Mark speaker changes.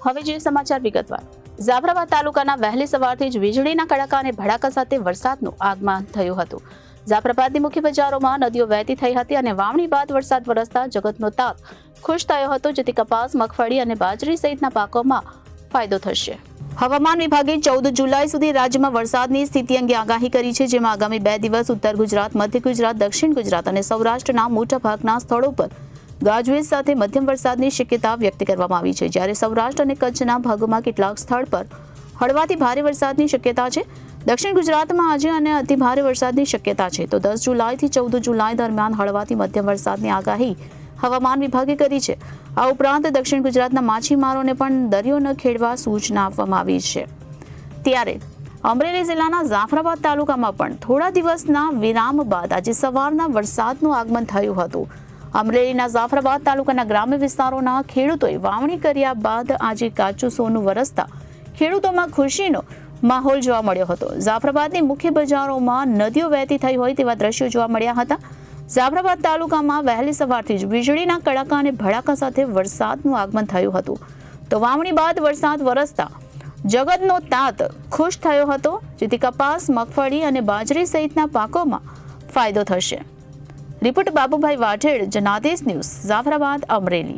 Speaker 1: હવે જે સમાચાર વિગતવાર. જાફરાબાદ તાલુકાના વહેલી સવારથી જ વીજળીના કડાકા અને ભડાકા સાથે વરસાદનું આગમન થયું હતું. જાફરાબાદની મુખ્ય બજારોમાં નદીઓ વહેતી થઈ હતી અને વાવણી બાદ વરસાદ વરસતા જગતનો તાત ખુશ થયો હતો, જેથી કપાસ, મગફળી અને બાજરી સહિતના પાકોમાં ફાયદો થશે. હવામાન વિભાગે 14 જુલાઈ સુધી રાજ્યમાં વરસાદની સ્થિતિ અંગે આગાહી કરી છે, જેમાં આગામી 2 દિવસ ઉત્તર ગુજરાત, મધ્ય ગુજરાત, દક્ષિણ ગુજરાત અને સૌરાષ્ટ્રના મોટાભાગના સ્થળો પર ગાજવીજ સાથે મધ્યમ વરસાદની શક્યતા વ્યક્ત કરવામાં આવી છે, જ્યારે સૌરાષ્ટ્ર અને કચ્છના ભાગોમાં કેટલાક સ્થળ પર હળવાથી ભારે વરસાદની શક્યતા છે. દક્ષિણ ગુજરાતમાં આજે અને અતિ ભારે વરસાદની શક્યતા છે. તો 10 જુલાઈથી 14 જુલાઈ દરમિયાન હળવાથી મધ્યમ વરસાદની આગાહી હવામાન વિભાગે કરી છે. આ ઉપરાંત દક્ષિણ ગુજરાતના માછીમારોને પણ દરિયો ન ખેડવા સૂચના આપવામાં આવી છે. ત્યારે અમરેલી જિલ્લાના જાફરાબાદ તાલુકામાં પણ થોડા દિવસના વિરામ બાદ આજે સવારના વરસાદનું આગમન થયું હતું. અમરેલીના જાફરાબાદ તાલુકાના ગ્રામ્ય વિસ્તારોના ખેડૂતોએ વાવણી કર્યા બાદ આજે કાચું સોનું વરસતા ખેડૂતોમાં ખુશીનો માહોલ જોવા મળ્યો હતો. જાફરાબાદની મુખ્ય બજારોમાં નદીઓ વહેતી થઈ હોય તેવા દ્રશ્યો જોવા મળ્યા હતા. જાફરાબાદ તાલુકામાં વહેલી સવારથી જ વીજળીના કડાકા અને ભડાકા સાથે વરસાદનું આગમન થયું હતું. તો વાવણી બાદ વરસાદ વરસતા જગતનો તાત ખુશ થયો હતો, જેથી કપાસ, મગફળી અને બાજરી સહિતના પાકોમાં ફાયદો થશે. Report Babubhai Vadhed, Janadesh news, Jafrabad, Amreli.